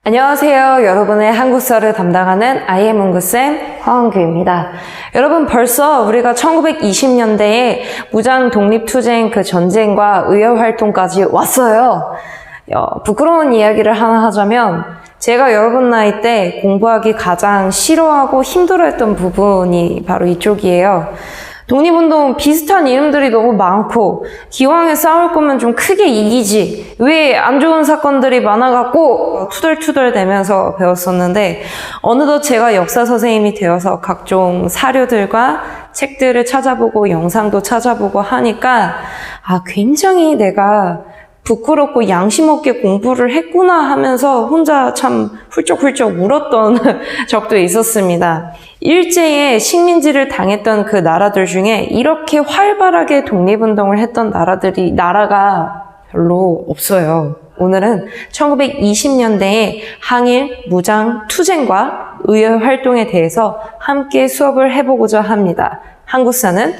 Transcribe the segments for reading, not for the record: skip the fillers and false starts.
안녕하세요. 여러분의 한국사를 담당하는 IM 문구쌤 황원규입니다. 여러분 벌써 우리가 1920년대에 무장 독립투쟁 그 전쟁과 의열활동까지 왔어요. 부끄러운 이야기를 하나 하자면 제가 여러분 나이 때 공부하기 가장 싫어하고 힘들어했던 부분이 바로 이쪽이에요. 독립운동 비슷한 이름들이 너무 많고 기왕에 싸울 거면 좀 크게 이기지 왜 안 좋은 사건들이 많아갖고 투덜투덜 대면서 배웠었는데 어느덧 제가 역사 선생님이 되어서 각종 사료들과 책들을 찾아보고 영상도 찾아보고 하니까 굉장히 내가 부끄럽고 양심 없게 공부를 했구나 하면서 혼자 참 훌쩍훌쩍 울었던 적도 있었습니다. 일제에 식민지를 당했던 그 나라들 중에 이렇게 활발하게 독립운동을 했던 나라가 별로 없어요. 오늘은 1920년대의 항일 무장 투쟁과 의열 활동에 대해서 함께 수업을 해보고자 합니다. 한국사는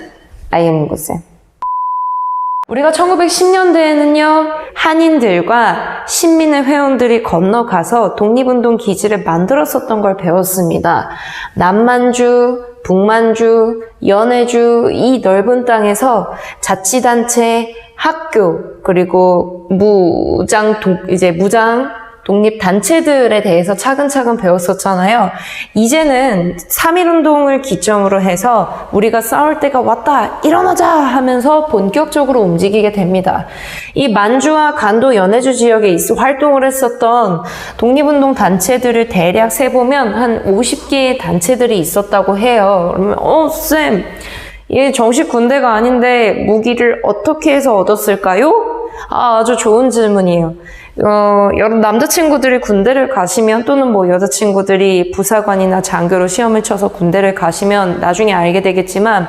IM 문구쌤. 우리가 1910년대에는요, 한인들과 신민의 회원들이 건너가서 독립운동 기지를 만들었었던 걸 배웠습니다. 남만주, 북만주, 연해주 이 넓은 땅에서 자치단체, 학교, 그리고 무장 독립단체들에 대해서 차근차근 배웠었잖아요. 이제는 3.1운동을 기점으로 해서 우리가 싸울 때가 왔다, 일어나자 하면서 본격적으로 움직이게 됩니다. 이 만주와 간도 연해주 지역에 활동을 했었던 독립운동 단체들을 대략 세보면 한 50개의 단체들이 있었다고 해요. 그러면 쌤, 얘 정식 군대가 아닌데 무기를 어떻게 해서 얻었을까요? 아주 좋은 질문이에요. 여러 남자친구들이 군대를 가시면 또는 여자친구들이 부사관이나 장교로 시험을 쳐서 군대를 가시면 나중에 알게 되겠지만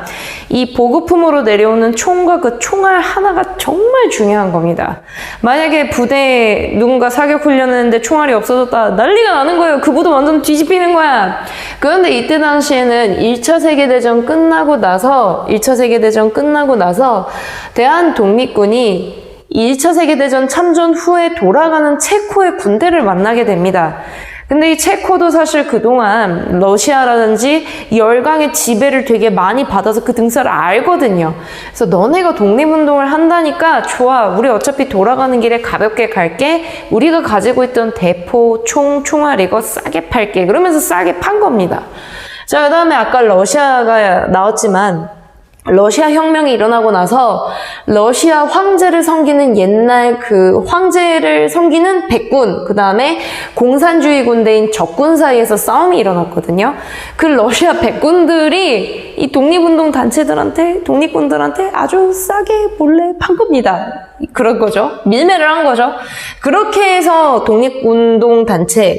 이 보급품으로 내려오는 총과 그 총알 하나가 정말 중요한 겁니다. 만약에 부대에 누군가 사격 훈련했는데 총알이 없어졌다 난리가 나는 거예요. 그 부대 완전 뒤집히는 거야. 그런데 이때 당시에는 1차 세계대전 끝나고 나서 대한 독립군이 1차 세계대전 참전 후에 돌아가는 체코의 군대를 만나게 됩니다. 근데 이 체코도 사실 그동안 러시아라든지 열강의 지배를 되게 많이 받아서 그 등사를 알거든요. 그래서 너네가 독립운동을 한다니까 좋아. 우리 어차피 돌아가는 길에 가볍게 갈게. 우리가 가지고 있던 대포, 총알 이거 싸게 팔게. 그러면서 싸게 판 겁니다. 자, 그 다음에 아까 러시아가 나왔지만 러시아 혁명이 일어나고 나서 러시아 황제를 섬기는 옛날 그 황제를 섬기는 백군, 그 다음에 공산주의 군대인 적군 사이에서 싸움이 일어났거든요. 그 러시아 백군들이 이 독립운동 독립군들한테 아주 싸게 몰래 판 겁니다. 그런 거죠. 밀매를 한 거죠. 그렇게 해서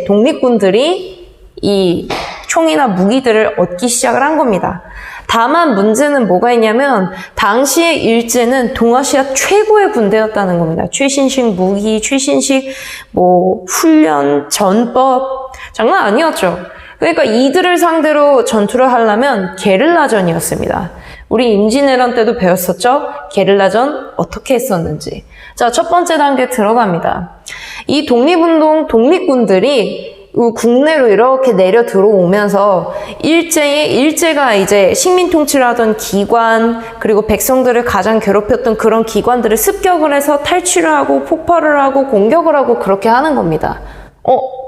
독립군들이 이 총이나 무기들을 얻기 시작을 한 겁니다. 다만 문제는 뭐가 있냐면 당시의 일제는 동아시아 최고의 군대였다는 겁니다. 최신식 무기, 최신식 훈련, 전법 장난 아니었죠. 그러니까 이들을 상대로 전투를 하려면 게릴라전이었습니다. 우리 임진왜란 때도 배웠었죠? 게릴라전 어떻게 했었는지. 자, 첫 번째 단계 들어갑니다. 이 독립군들이 국내로 이렇게 내려 들어오면서 일제가 이제 식민 통치를 하던 기관, 그리고 백성들을 가장 괴롭혔던 그런 기관들을 습격을 해서 탈취를 하고 폭발을 하고 공격을 하고 그렇게 하는 겁니다.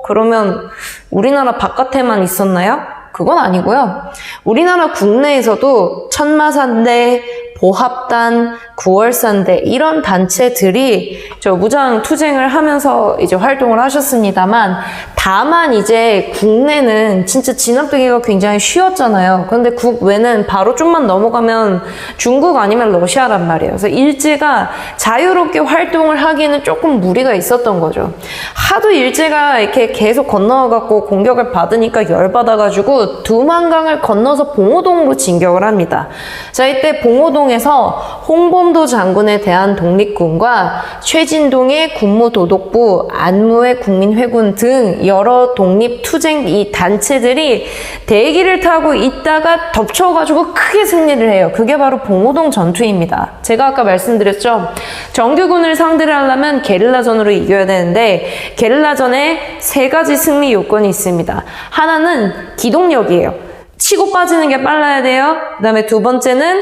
그러면 우리나라 바깥에만 있었나요? 그건 아니고요. 우리나라 국내에서도 천마산대, 보합단, 구월산대 이런 단체들이 무장 투쟁을 하면서 이제 활동을 하셨습니다만 다만 이제 국내는 진짜 진압되기가 굉장히 쉬웠잖아요. 그런데 국외는 바로 좀만 넘어가면 중국 아니면 러시아란 말이에요. 그래서 일제가 자유롭게 활동을 하기에는 조금 무리가 있었던 거죠. 하도 일제가 이렇게 계속 건너가고 공격을 받으니까 열받아가지고 두만강을 건너서 봉오동으로 진격을 합니다. 자, 이때 봉오동에서 홍범도 장군에 대한 독립군과 최진동의 군무도독부, 안무의 국민회군 등 여러 독립투쟁 이 단체들이 대기를 타고 있다가 덮쳐가지고 크게 승리를 해요. 그게 바로 봉오동 전투입니다. 제가 아까 말씀드렸죠. 정규군을 상대를 하려면 게릴라전으로 이겨야 되는데 게릴라전에 3가지 승리 요건이 있습니다. 하나는 기동력이에요. 치고 빠지는 게 빨라야 돼요. 그 다음에 2번째는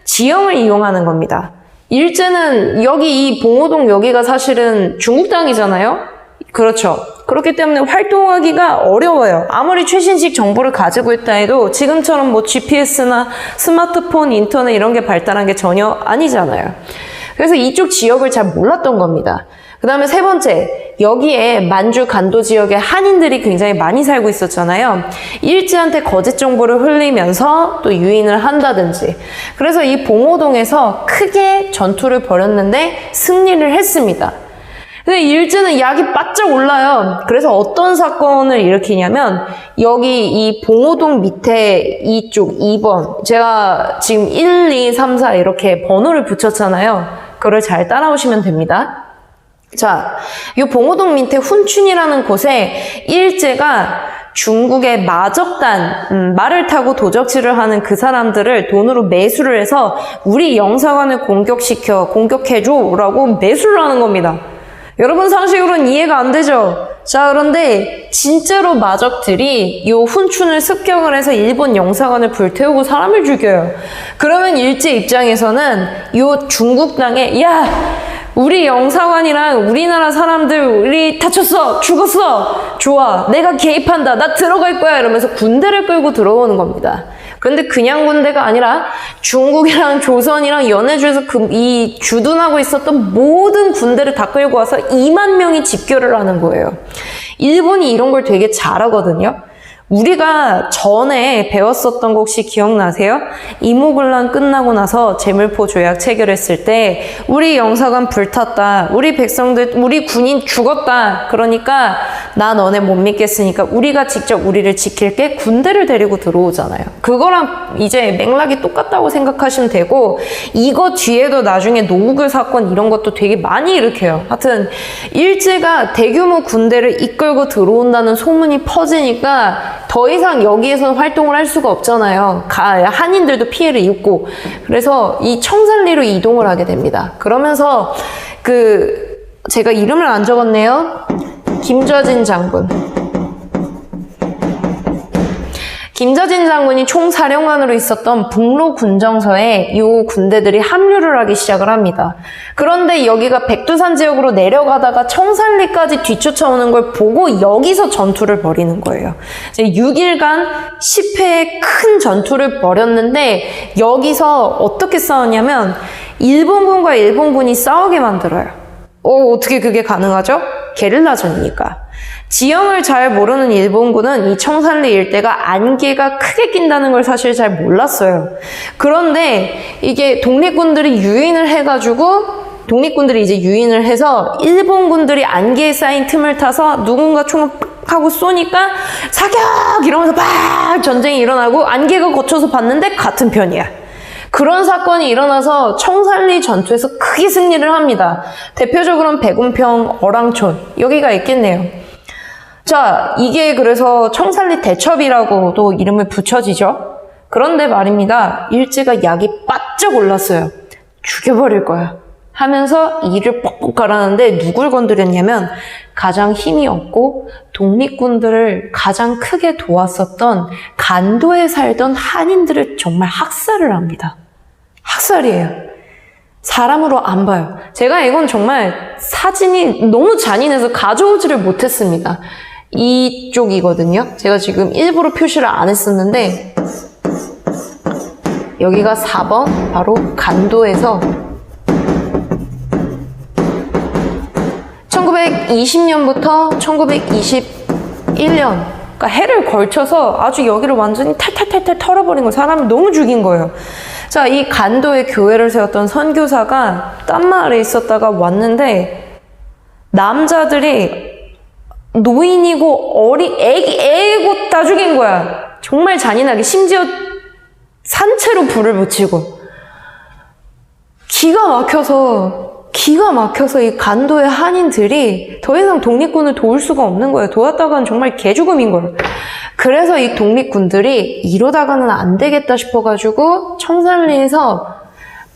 지형을 이용하는 겁니다. 일제는 여기 이 봉오동 여기가 사실은 중국 땅이잖아요. 그렇죠. 그렇기 때문에 활동하기가 어려워요. 아무리 최신식 정보를 가지고 있다 해도 지금처럼 뭐 GPS나 스마트폰, 인터넷 이런 게 발달한 게 전혀 아니잖아요. 그래서 이쪽 지역을 잘 몰랐던 겁니다. 그 다음에 3번째, 여기에 만주 간도 지역에 한인들이 굉장히 많이 살고 있었잖아요. 일제한테 거짓 정보를 흘리면서 또 유인을 한다든지. 그래서 이 봉오동에서 크게 전투를 벌였는데 승리를 했습니다. 근데 일제는 약이 바짝 올라요. 그래서 어떤 사건을 일으키냐면 여기 이 봉오동 밑에 이쪽 2번 제가 지금 1, 2, 3, 4 이렇게 번호를 붙였잖아요. 그걸 잘 따라오시면 됩니다. 자, 이 봉오동 밑에 훈춘이라는 곳에 일제가 중국의 마적단, 말을 타고 도적질을 하는 그 사람들을 돈으로 매수를 해서 우리 영사관을 공격해줘 라고 매수를 하는 겁니다. 여러분 상식으로는 이해가 안 되죠? 자, 그런데 진짜로 마적들이 이 훈춘을 습격을 해서 일본 영사관을 불태우고 사람을 죽여요. 그러면 일제 입장에서는 이 중국 땅에 야! 우리 영사관이랑 우리나라 사람들 우리 다쳤어! 죽었어! 좋아! 내가 개입한다! 나 들어갈 거야! 이러면서 군대를 끌고 들어오는 겁니다. 그런데 그냥 군대가 아니라 중국이랑 조선이랑 연해주에서 이 주둔하고 있었던 모든 군대를 다 끌고 와서 2만 명이 집결을 하는 거예요. 일본이 이런 걸 되게 잘하거든요. 우리가 전에 배웠었던 거 혹시 기억나세요? 이모군란 끝나고 나서 제물포 조약 체결했을 때 우리 영사관 불탔다. 우리 백성들, 우리 군인 죽었다. 그러니까 나 너네 못 믿겠으니까 우리가 직접 우리를 지킬게 군대를 데리고 들어오잖아요. 그거랑 이제 맥락이 똑같다고 생각하시면 되고 이거 뒤에도 나중에 노무글 사건 이런 것도 되게 많이 일으켜요. 하여튼 일제가 대규모 군대를 이끌고 들어온다는 소문이 퍼지니까 더 이상 여기에서는 활동을 할 수가 없잖아요. 한인들도 피해를 입고. 그래서 이 청산리로 이동을 하게 됩니다. 그러면서 제가 이름을 안 적었네요. 김좌진 장군. 김좌진 장군이 총사령관으로 있었던 북로 군정서에 이 군대들이 합류를 하기 시작을 합니다. 그런데 여기가 백두산 지역으로 내려가다가 청산리까지 뒤쫓아오는 걸 보고 여기서 전투를 벌이는 거예요. 이제 6일간 10회의 큰 전투를 벌였는데 여기서 어떻게 싸웠냐면 일본군과 일본군이 싸우게 만들어요. 어떻게 그게 가능하죠? 게릴라전이니까. 지형을 잘 모르는 일본군은 이 청산리 일대가 안개가 크게 낀다는 걸 사실 잘 몰랐어요. 그런데 이게 독립군들이 유인을 해서 일본군들이 안개에 쌓인 틈을 타서 누군가 총을 팍 하고 쏘니까 사격! 이러면서 막 전쟁이 일어나고 안개가 거쳐서 봤는데 같은 편이야. 그런 사건이 일어나서 청산리 전투에서 크게 승리를 합니다. 대표적으로는 백운평, 어랑촌 여기가 있겠네요. 자, 이게 그래서 청산리 대첩이라고도 이름을 붙여지죠. 그런데 말입니다. 일제가 약이 바짝 올랐어요. 죽여버릴 거야 하면서 이를 뻑뻑 갈았는데 누굴 건드렸냐면 가장 힘이 없고 독립군들을 가장 크게 도왔었던 간도에 살던 한인들을 정말 학살을 합니다. 학살이에요. 사람으로 안 봐요. 제가 이건 정말 사진이 너무 잔인해서 가져오지를 못했습니다. 이쪽이거든요. 제가 지금 일부러 표시를 안 했었는데 여기가 4번 바로 간도에서 1920년부터 1921년 그러니까 해를 걸쳐서 아주 여기를 완전히 탈탈탈탈 털어버린 거예요. 사람을 너무 죽인 거예요. 자, 이 간도에 교회를 세웠던 선교사가 딴 마을에 있었다가 왔는데 남자들이 노인이고 애고 다 죽인 거야. 정말 잔인하게. 심지어 산채로 불을 붙이고. 기가 막혀서 기가 막혀서 이 간도의 한인들이 더 이상 독립군을 도울 수가 없는 거예요. 도왔다가는 정말 개죽음인 거예요. 그래서 이 독립군들이 이러다가는 안 되겠다 싶어가지고 청산리에서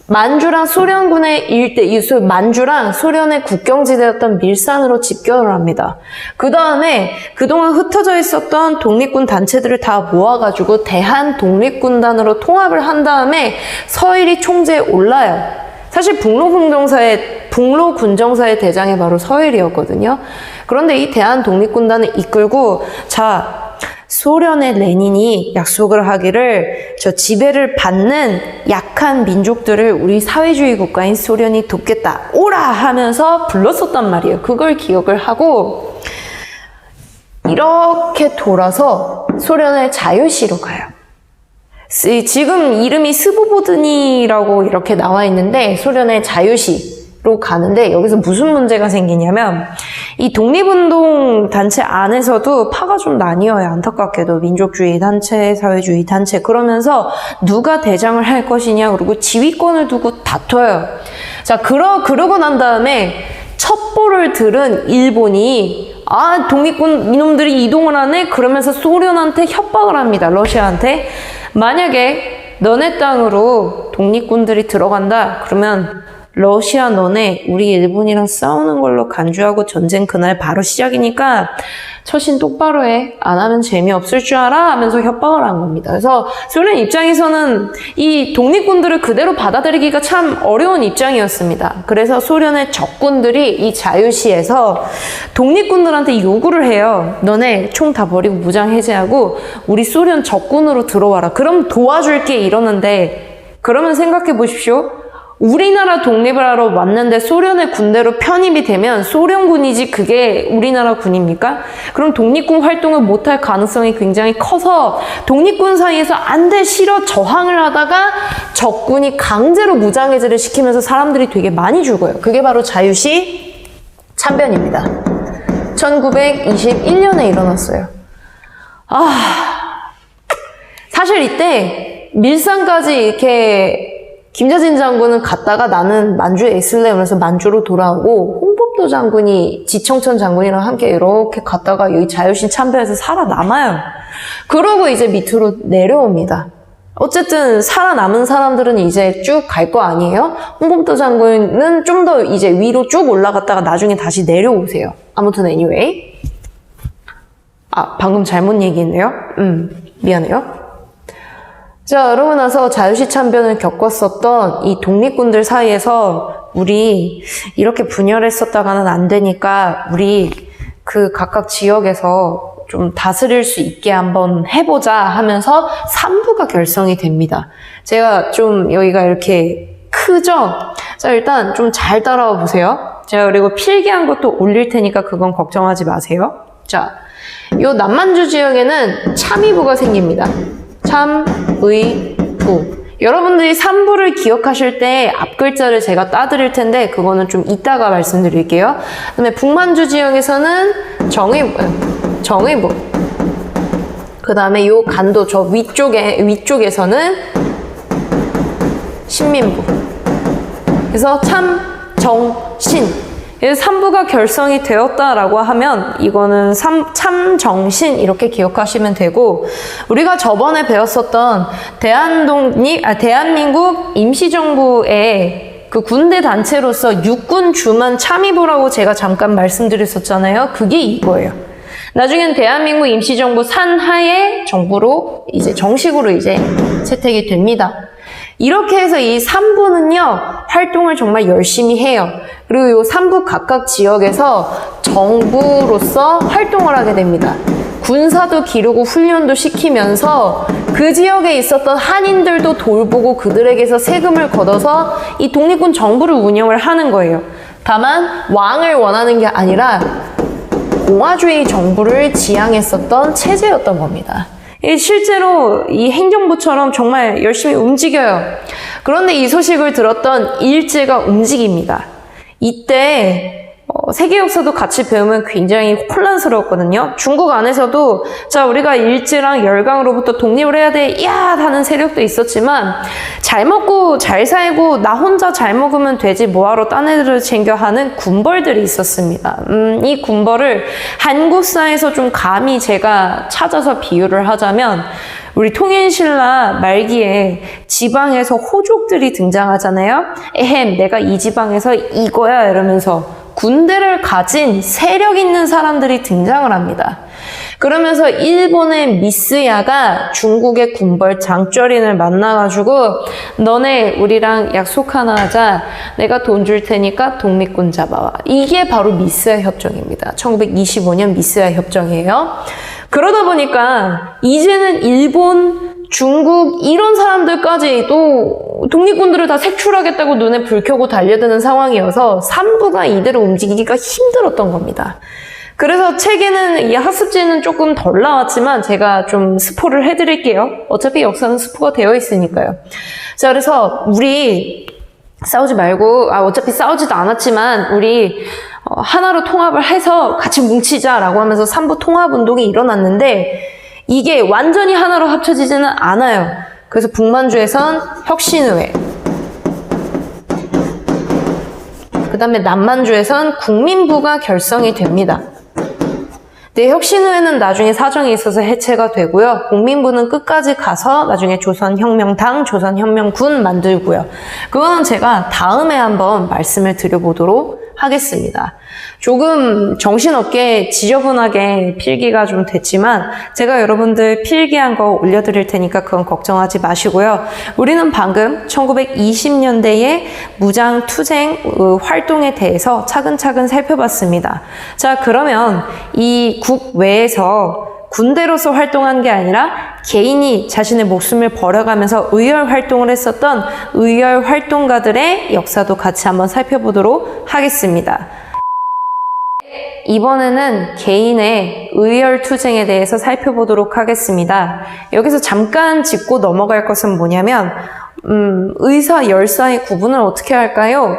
만주랑 소련군의 일대, 만주랑 소련의 국경지대였던 밀산으로 집결을 합니다. 그 다음에 그동안 흩어져 있었던 독립군 단체들을 다 모아가지고 대한 독립군단으로 통합을 한 다음에 서일이 총재에 올라요. 사실 북로군정사의 대장이 바로 서일이었거든요. 그런데 이 대한 독립군단을 이끌고 소련의 레닌이 약속을 하기를 저 지배를 받는 약한 민족들을 우리 사회주의 국가인 소련이 돕겠다. 오라! 하면서 불렀었단 말이에요. 그걸 기억을 하고 이렇게 돌아서 소련의 자유시로 가요. 지금 이름이 스보보드니라고 이렇게 나와 있는데 소련의 자유시로 가는데 여기서 무슨 문제가 생기냐면 이 독립운동 단체 안에서도 파가 좀 나뉘어요. 안타깝게도 민족주의 단체, 사회주의 단체 그러면서 누가 대장을 할 것이냐 그리고 지휘권을 두고 다퉈요. 자, 그러고 난 다음에 첩보를 들은 일본이 독립군 이놈들이 이동을 하네? 그러면서 소련한테 협박을 합니다. 러시아한테. 만약에 너네 땅으로 독립군들이 들어간다. 그러면 러시아 너네 우리 일본이랑 싸우는 걸로 간주하고 전쟁 그날 바로 시작이니까 처신 똑바로 해. 안 하면 재미없을 줄 알아? 하면서 협박을 한 겁니다. 그래서 소련 입장에서는 이 독립군들을 그대로 받아들이기가 참 어려운 입장이었습니다. 그래서 소련의 적군들이 이 자유시에서 독립군들한테 요구를 해요. 너네 총 다 버리고 무장 해제하고 우리 소련 적군으로 들어와라. 그럼 도와줄게 이러는데 그러면 생각해 보십시오. 우리나라 독립을 하러 왔는데 소련의 군대로 편입이 되면 소련군이지 그게 우리나라 군입니까? 그럼 독립군 활동을 못할 가능성이 굉장히 커서 독립군 사이에서 안 돼 싫어 저항을 하다가 적군이 강제로 무장해제를 시키면서 사람들이 되게 많이 죽어요. 그게 바로 자유시 참변입니다. 1921년에 일어났어요. 사실 이때 밀산까지 이렇게 김자진 장군은 갔다가 나는 만주에 있을래 하면서 만주로 돌아오고 홍범도 장군이 지청천 장군이랑 함께 이렇게 갔다가 여기 자유시 참배에서 살아남아요. 그러고 이제 밑으로 내려옵니다. 어쨌든 살아남은 사람들은 이제 쭉 갈 거 아니에요? 홍범도 장군은 좀 더 이제 위로 쭉 올라갔다가 나중에 다시 내려오세요. 아무튼 anyway. 방금 잘못 얘기했네요. 미안해요. 자, 그러고 나서 자유시 참변을 겪었었던 이 독립군들 사이에서 우리 이렇게 분열했었다가는 안 되니까 우리 그 각각 지역에서 좀 다스릴 수 있게 한번 해보자 하면서 3부가 결성이 됩니다. 제가 좀 여기가 이렇게 크죠? 자, 일단 좀 잘 따라와 보세요. 제가 그리고 필기한 것도 올릴 테니까 그건 걱정하지 마세요. 자, 요 남만주 지역에는 참의부가 생깁니다. 참의부. 여러분들이 3부를 기억하실 때 앞글자를 제가 따드릴 텐데 그거는 좀 이따가 말씀드릴게요. 그다음에 북만주 지역에서는 정의부. 그다음에 요 간도 저 위쪽에서는 신민부. 그래서 참, 정, 신. 그래서 3부가 결성이 되었다라고 하면 이거는 참정신 이렇게 기억하시면 되고 우리가 저번에 배웠었던 대한민국 임시정부의 그 군대 단체로서 육군 주만 참의부라고 제가 잠깐 말씀드렸었잖아요. 그게 이거예요. 나중엔 대한민국 임시정부 산하의 정부로 이제 정식으로 이제 채택이 됩니다. 이렇게 해서 이 3부는요, 활동을 정말 열심히 해요. 그리고 이 3부 각각 지역에서 정부로서 활동을 하게 됩니다. 군사도 기르고 훈련도 시키면서 그 지역에 있었던 한인들도 돌보고 그들에게서 세금을 걷어서 이 독립군 정부를 운영을 하는 거예요. 다만 왕을 원하는 게 아니라 공화주의 정부를 지향했었던 체제였던 겁니다. 실제로 이 행정부처럼 정말 열심히 움직여요. 그런데 이 소식을 들었던 일제가 움직입니다. 이때 세계 역사도 같이 배우면 굉장히 혼란스러웠거든요. 중국 안에서도 자 우리가 일제랑 열강으로부터 독립을 해야 돼 야 하는 세력도 있었지만 잘 먹고 잘 살고 나 혼자 잘 먹으면 되지 뭐하러 딴 애들을 챙겨 하는 군벌들이 있었습니다. 이 군벌을 한국사에서 좀 감히 제가 찾아서 비유를 하자면 우리 통일신라 말기에 지방에서 호족들이 등장하잖아요. 에헴 내가 이 지방에서 이거야 이러면서 군대를 가진 세력 있는 사람들이 등장을 합니다. 그러면서 일본의 미스야가 중국의 군벌 장쩌린을 만나가지고 너네 우리랑 약속 하나 하자. 내가 돈 줄 테니까 독립군 잡아와. 이게 바로 미스야 협정입니다. 1925년 미스야 협정이에요. 그러다 보니까 이제는 일본, 중국 이런 사람들까지 또 독립군들을 다 색출하겠다고 눈에 불 켜고 달려드는 상황이어서 삼부가 이대로 움직이기가 힘들었던 겁니다. 그래서 책에는 이 학습지는 조금 덜 나왔지만 제가 좀 스포를 해드릴게요. 어차피 역사는 스포가 되어 있으니까요. 자, 그래서 우리 싸우지 말고 어차피 싸우지도 않았지만 우리 하나로 통합을 해서 같이 뭉치자라고 하면서 삼부 통합운동이 일어났는데 이게 완전히 하나로 합쳐지지는 않아요. 그래서 북만주에선 혁신의회, 그 다음에 남만주에선 국민부가 결성이 됩니다. 네, 혁신의회는 나중에 사정이 있어서 해체가 되고요. 국민부는 끝까지 가서 나중에 조선혁명당, 조선혁명군 만들고요. 그거는 제가 다음에 한번 말씀을 드려보도록 하겠습니다. 조금 정신없게 지저분하게 필기가 좀 됐지만 제가 여러분들 필기한 거 올려드릴 테니까 그건 걱정하지 마시고요. 우리는 방금 1920년대의 무장투쟁 활동에 대해서 차근차근 살펴봤습니다. 자, 그러면 이 국외에서 군대로서 활동한 게 아니라 개인이 자신의 목숨을 버려가면서 의열 활동을 했었던 의열 활동가들의 역사도 같이 한번 살펴보도록 하겠습니다. 이번에는 개인의 의열 투쟁에 대해서 살펴보도록 하겠습니다. 여기서 잠깐 짚고 넘어갈 것은 뭐냐면 의사, 열사의 구분을 어떻게 할까요?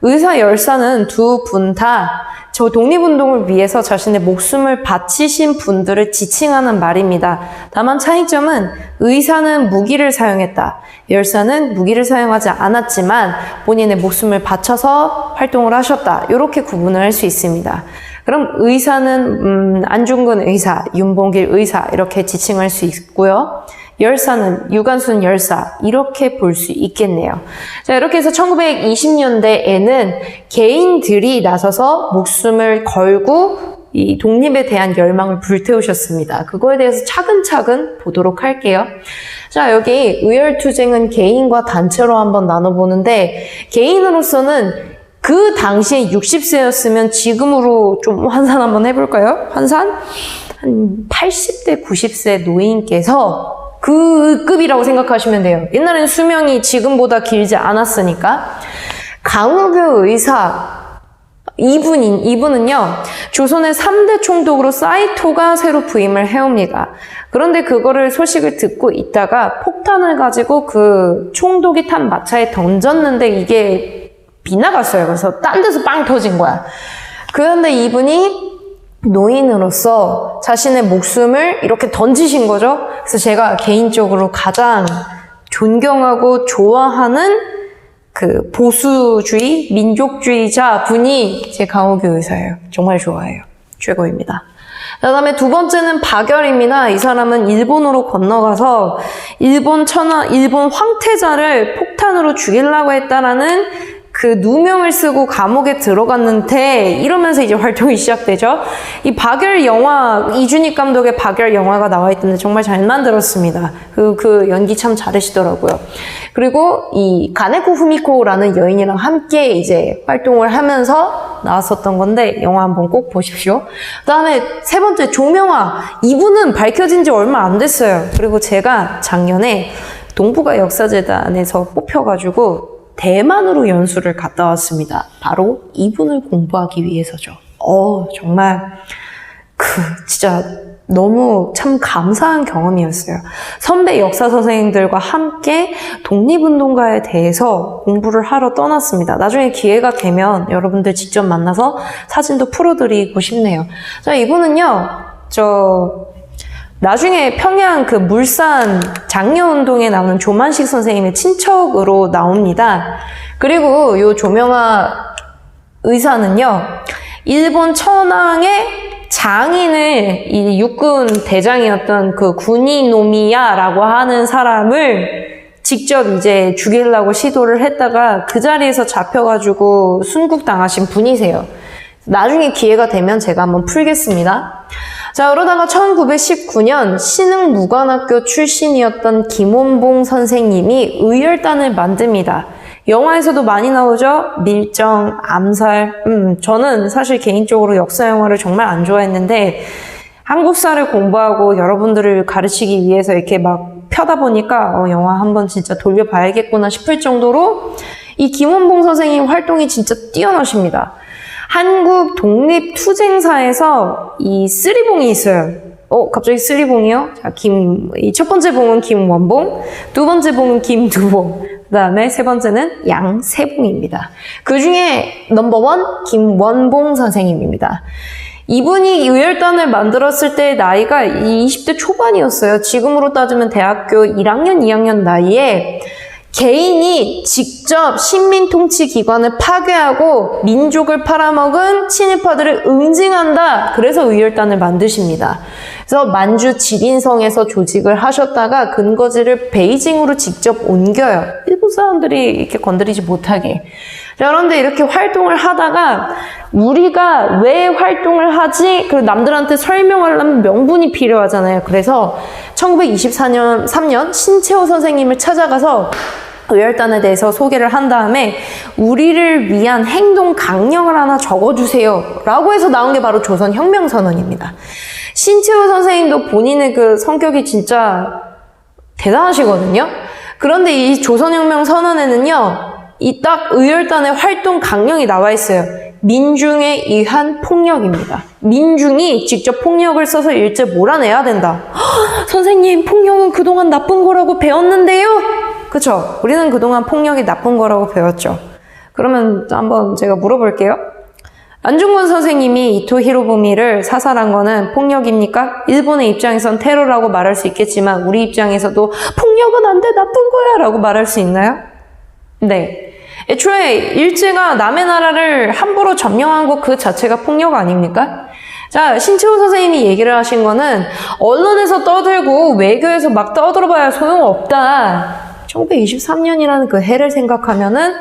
의사, 열사는 두 분 다 저 독립운동을 위해서 자신의 목숨을 바치신 분들을 지칭하는 말입니다. 다만 차이점은 의사는 무기를 사용했다. 열사는 무기를 사용하지 않았지만 본인의 목숨을 바쳐서 활동을 하셨다. 이렇게 구분을 할 수 있습니다. 그럼 의사는 안중근 의사, 윤봉길 의사 이렇게 지칭할 수 있고요. 열사는 유관순 열사 이렇게 볼 수 있겠네요. 자, 이렇게 해서 1920년대에는 개인들이 나서서 목숨을 걸고 이 독립에 대한 열망을 불태우셨습니다. 그거에 대해서 차근차근 보도록 할게요. 자, 여기 의열투쟁은 개인과 단체로 한번 나눠보는데 개인으로서는 그 당시에 60세였으면 지금으로 좀 환산 한번 해볼까요? 환산? 한 80대, 90세 노인께서 그 급이라고 생각하시면 돼요. 옛날에는 수명이 지금보다 길지 않았으니까. 강우규 의사 이분은요 조선의 3대 총독으로 사이토가 새로 부임을 해옵니다. 그런데 그거를 소식을 듣고 있다가 폭탄을 가지고 그 총독이 탄 마차에 던졌는데 이게 빗나갔어요. 그래서 딴 데서 빵 터진 거야. 그런데 이분이 노인으로서 자신의 목숨을 이렇게 던지신 거죠. 그래서 제가 개인적으로 가장 존경하고 좋아하는 그 보수주의, 민족주의자 분이 제 강우규 의사예요. 정말 좋아해요. 최고입니다. 그 다음에 두 번째는 박열입니다. 이 사람은 일본으로 건너가서 일본 황태자를 폭탄으로 죽이려고 했다라는 그 누명을 쓰고 감옥에 들어갔는데 이러면서 이제 활동이 시작되죠. 이 박열 영화, 이준익 감독의 박열 영화가 나와 있던데 정말 잘 만들었습니다. 그 연기 참 잘하시더라고요. 그리고 이 가네코 후미코라는 여인이랑 함께 이제 활동을 하면서 나왔었던 건데 영화 한번 꼭 보십시오. 그 다음에 세 번째 조명화. 이분은 밝혀진 지 얼마 안 됐어요. 그리고 제가 작년에 동북아 역사재단에서 뽑혀가지고 대만으로 연수를 갔다 왔습니다. 바로 이분을 공부하기 위해서죠. 정말 진짜 너무 참 감사한 경험이었어요. 선배 역사 선생님들과 함께 독립운동가에 대해서 공부를 하러 떠났습니다. 나중에 기회가 되면 여러분들 직접 만나서 사진도 풀어드리고 싶네요. 자, 이분은요, 나중에 평양 그 물산 장려운동에 나오는 조만식 선생님의 친척으로 나옵니다. 그리고 요 조명아 의사는요, 일본 천황의 장인을 이 육군 대장이었던 그 구니노미야라고 하는 사람을 직접 이제 죽이려고 시도를 했다가 그 자리에서 잡혀가지고 순국당하신 분이세요. 나중에 기회가 되면 제가 한번 풀겠습니다. 자, 그러다가 1919년 신흥무관학교 출신이었던 김원봉 선생님이 의열단을 만듭니다. 영화에서도 많이 나오죠? 밀정, 암살. 저는 사실 개인적으로 역사 영화를 정말 안 좋아했는데 한국사를 공부하고 여러분들을 가르치기 위해서 이렇게 막 펴다 보니까 영화 한번 진짜 돌려봐야겠구나 싶을 정도로 이 김원봉 선생님 활동이 진짜 뛰어나십니다. 한국 독립투쟁사에서 이 쓰리봉이 있어요. 갑자기 쓰리봉이요? 자, 이 첫 번째 봉은 김원봉, 두 번째 봉은 김두봉, 그 다음에 세 번째는 양세봉입니다. 그 중에 넘버원 김원봉 선생님입니다. 이분이 의열단을 만들었을 때 나이가 20대 초반이었어요. 지금으로 따지면 대학교 1학년, 2학년 나이에 개인이 직접 식민통치기관을 파괴하고 민족을 팔아먹은 친일파들을 응징한다. 그래서 의열단을 만드십니다. 그래서 만주 지린성에서 조직을 하셨다가 근거지를 베이징으로 직접 옮겨요. 일본 사람들이 이렇게 건드리지 못하게. 자, 그런데 이렇게 활동을 하다가 우리가 왜 활동을 하지? 그리고 남들한테 설명하려면 명분이 필요하잖아요. 그래서 1923년 신채호 선생님을 찾아가서 의열단에 대해서 소개를 한 다음에 우리를 위한 행동 강령을 하나 적어주세요 라고 해서 나온 게 바로 조선혁명선언입니다. 신채호 선생님도 본인의 그 성격이 진짜 대단하시거든요. 그런데 이 조선혁명선언에는요, 이 딱 의열단의 활동 강령이 나와 있어요. 민중에 의한 폭력입니다. 민중이 직접 폭력을 써서 일제 몰아내야 된다. 선생님, 폭력은 그동안 나쁜 거라고 배웠는데요? 그쵸? 우리는 그동안 폭력이 나쁜 거라고 배웠죠. 그러면 한번 제가 물어볼게요. 안중근 선생님이 이토 히로부미를 사살한 거는 폭력입니까? 일본의 입장에선 테러라고 말할 수 있겠지만 우리 입장에서도 폭력은 안 돼, 나쁜 거야 라고 말할 수 있나요? 네. 애초에 일제가 남의 나라를 함부로 점령한 것 그 자체가 폭력 아닙니까? 자, 신채호 선생님이 얘기를 하신 거는 언론에서 떠들고 외교에서 막 떠들어봐야 소용없다. 1923년이라는 그 해를 생각하면은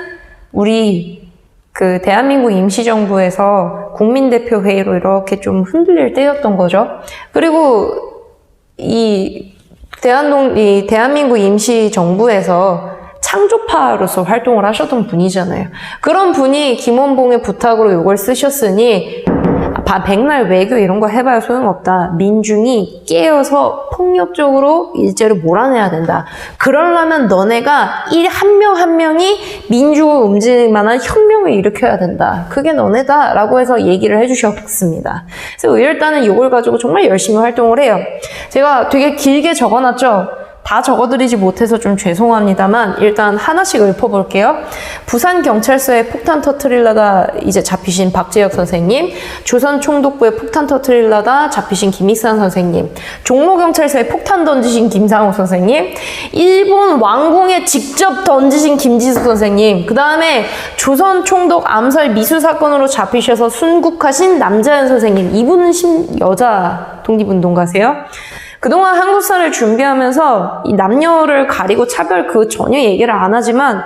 우리 그 대한민국 임시정부에서 국민대표회의로 이렇게 좀 흔들릴 때였던 거죠. 그리고 이 대한민국 임시정부에서 창조파로서 활동을 하셨던 분이잖아요. 그런 분이 김원봉의 부탁으로 이걸 쓰셨으니 백날 외교 이런 거 해봐야 소용없다. 민중이 깨어서 폭력적으로 일제를 몰아내야 된다. 그러려면 너네가 한 명 한 명이 민족을 움직일 만한 혁명을 일으켜야 된다. 그게 너네다 라고 해서 얘기를 해주셨습니다. 그래서 의열단은 이걸 가지고 정말 열심히 활동을 해요. 제가 되게 길게 적어놨죠. 다 적어드리지 못해서 좀 죄송합니다만 일단 하나씩 읊어볼게요. 부산경찰서에 폭탄 터트리려다 이제 잡히신 박재혁 선생님, 조선총독부에 폭탄 터트리려다 잡히신 김익산 선생님, 종로경찰서에 폭탄 던지신 김상욱 선생님, 일본 왕궁에 직접 던지신 김지숙 선생님, 그 다음에 조선총독 암살 미수 사건으로 잡히셔서 순국하신 남자연 선생님, 이분은 여자 독립운동가세요. 그동안 한국사를 준비하면서 이 남녀를 가리고 차별 그 전혀 얘기를 안 하지만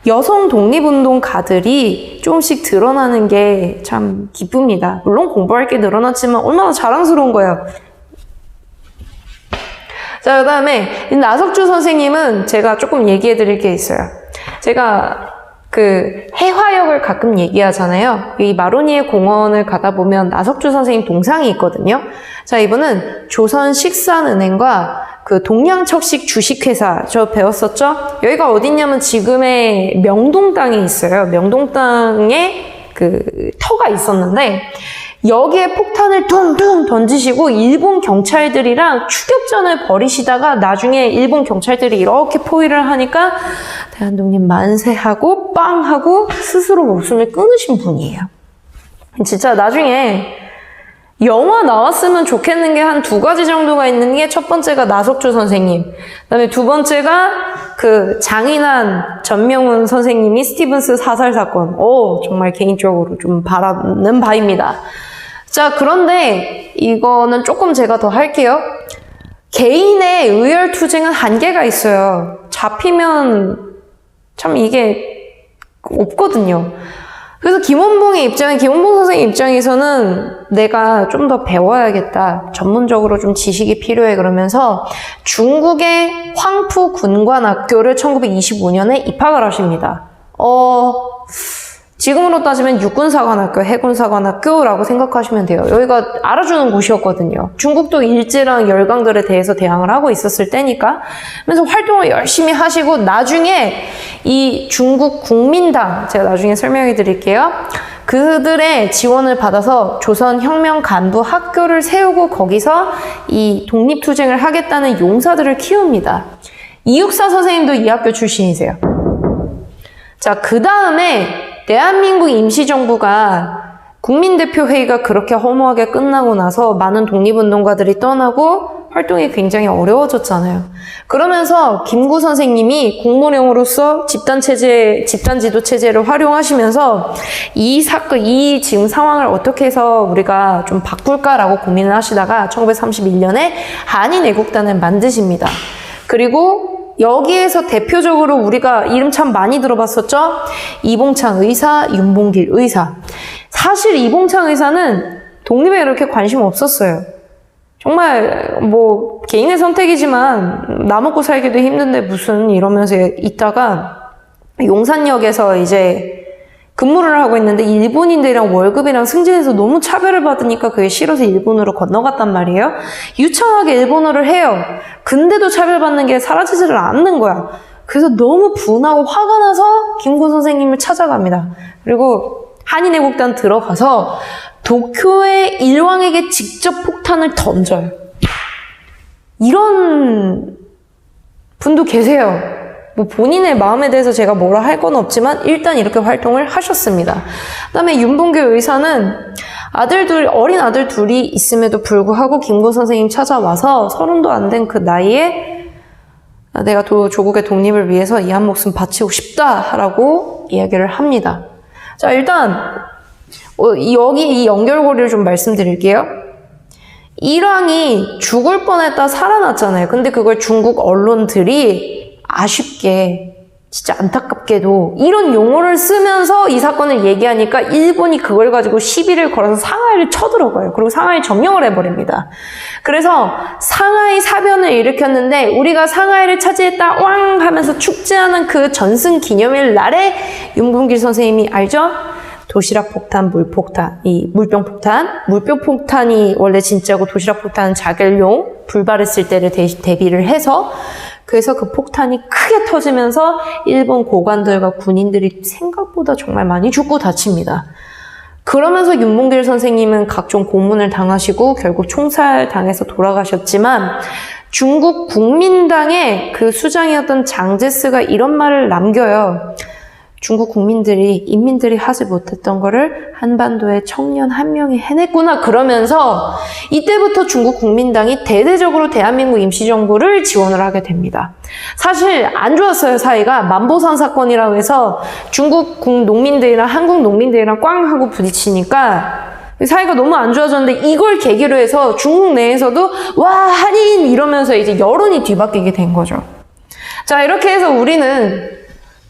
여성 독립운동가들이 조금씩 드러나는 게 참 기쁩니다. 물론 공부할 게 늘어났지만 얼마나 자랑스러운 거예요. 자, 그 다음에 나석주 선생님은 제가 조금 얘기해 드릴 게 있어요. 제가 그 해화역을 가끔 얘기하잖아요. 이 마로니에 공원을 가다 보면 나석주 선생님 동상이 있거든요. 자, 이분은 조선식산은행과 그 동양척식 주식회사 저 배웠었죠? 여기가 어딨냐면 지금의 명동 땅에 있어요. 명동 땅에 그 터가 있었는데 여기에 폭탄을 둥둥 던지시고 일본 경찰들이랑 추격전을 벌이시다가 나중에 일본 경찰들이 이렇게 포위를 하니까 대한독립 만세하고 빵 하고 스스로 목숨을 끊으신 분이에요. 진짜 나중에 영화 나왔으면 좋겠는 게 한 2가지 정도가 있는 게 첫 번째가 나석주 선생님, 그다음에 두 번째가 그 장인한 전명훈 선생님이 스티븐스 사살 사건. 정말 개인적으로 좀 바라는 바입니다. 자, 그런데 이거는 조금 제가 더 할게요. 개인의 의열투쟁은 한계가 있어요. 잡히면 참 이게 없거든요. 그래서 김원봉 선생님 입장에서는 내가 좀 더 배워야겠다. 전문적으로 좀 지식이 필요해. 그러면서 중국의 황푸 군관학교를 1925년에 입학을 하십니다. 지금으로 따지면 육군사관학교, 해군사관학교라고 생각하시면 돼요. 여기가 알아주는 곳이었거든요. 중국도 일제랑 열강들에 대해서 대항을 하고 있었을 때니까. 그래서 활동을 열심히 하시고 나중에 이 중국 국민당, 제가 나중에 설명해 드릴게요. 그들의 지원을 받아서 조선혁명 간부 학교를 세우고 거기서 이 독립투쟁을 하겠다는 용사들을 키웁니다. 이육사 선생님도 이 학교 출신이세요. 자, 그 다음에 대한민국 임시정부가 국민대표회의가 그렇게 허무하게 끝나고 나서 많은 독립운동가들이 떠나고 활동이 굉장히 어려워졌잖아요. 그러면서 김구 선생님이 국무령으로서 집단지도체제를 활용하시면서 이 지금 상황을 어떻게 해서 우리가 좀 바꿀까라고 고민을 하시다가 1931년에 한인애국단을 만드십니다. 그리고 여기에서 대표적으로 우리가 이름 참 많이 들어봤었죠? 이봉창 의사, 윤봉길 의사. 사실 이봉창 의사는 독립에 이렇게 관심 없었어요. 정말 뭐 개인의 선택이지만 나 먹고 살기도 힘든데 무슨 이러면서 있다가 용산역에서 이제 근무를 하고 있는데 일본인들이랑 월급이랑 승진해서 너무 차별을 받으니까 그게 싫어서 일본으로 건너갔단 말이에요. 유창하게 일본어를 해요. 근데도 차별받는 게 사라지지를 않는 거야. 그래서 너무 분하고 화가 나서 김구 선생님을 찾아갑니다. 그리고 한인애국단 들어가서 도쿄의 일왕에게 직접 폭탄을 던져요. 이런 분도 계세요. 뭐 본인의 마음에 대해서 제가 뭐라 할 건 없지만 일단 이렇게 활동을 하셨습니다. 그다음에 윤봉길 의사는 어린 아들 둘이 있음에도 불구하고 김구 선생님 찾아와서 30도 안 된 그 나이에 내가 조국의 독립을 위해서 이 한 목숨 바치고 싶다라고 이야기를 합니다. 자, 일단 여기 이 연결고리를 좀 말씀드릴게요. 일왕이 죽을 뻔했다 살아났잖아요. 근데 그걸 중국 언론들이 아쉽게, 진짜 안타깝게도 이런 용어를 쓰면서 이 사건을 얘기하니까 일본이 그걸 가지고 시비를 걸어서 상하이를 쳐들어가요. 그리고 상하이 점령을 해버립니다. 그래서 상하이 사변을 일으켰는데 우리가 상하이를 차지했다 왕 하면서 축제하는 그 전승 기념일 날에 윤봉길 선생님이 알죠? 도시락 폭탄, 물폭탄, 이 물병 폭탄이 원래 진짜고 도시락 폭탄은 자결용, 불발했을 때를 대비를 해서 그래서 그 폭탄이 크게 터지면서 일본 고관들과 군인들이 생각보다 정말 많이 죽고 다칩니다. 그러면서 윤봉길 선생님은 각종 고문을 당하시고 결국 총살당해서 돌아가셨지만 중국 국민당의 그 수장이었던 장제스가 이런 말을 남겨요. 중국 인민들이 하지 못했던 거를 한반도의 청년 한 명이 해냈구나. 그러면서 이때부터 중국 국민당이 대대적으로 대한민국 임시정부를 지원을 하게 됩니다. 사실 안 좋았어요, 사이가. 만보산 사건이라고 해서 중국 농민들이랑 한국 농민들이랑 꽝 하고 부딪히니까 사이가 너무 안 좋아졌는데 이걸 계기로 해서 중국 내에서도 와, 한인 이러면서 이제 여론이 뒤바뀌게 된 거죠. 자, 이렇게 해서 우리는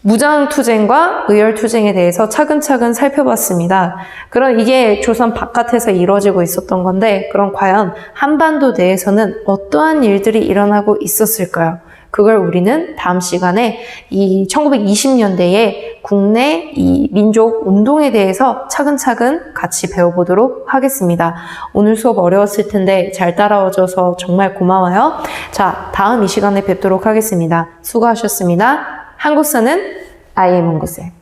무장투쟁과 의열투쟁에 대해서 차근차근 살펴봤습니다. 그럼 이게 조선 바깥에서 이루어지고 있었던 건데 그럼 과연 한반도 내에서는 어떠한 일들이 일어나고 있었을까요? 그걸 우리는 다음 시간에 이 1920년대의 국내 이 민족 운동에 대해서 차근차근 같이 배워보도록 하겠습니다. 오늘 수업 어려웠을 텐데 잘 따라와줘서 정말 고마워요. 자, 다음 이 시간에 뵙도록 하겠습니다. 수고하셨습니다. 한국사는 I am 옹구쌤.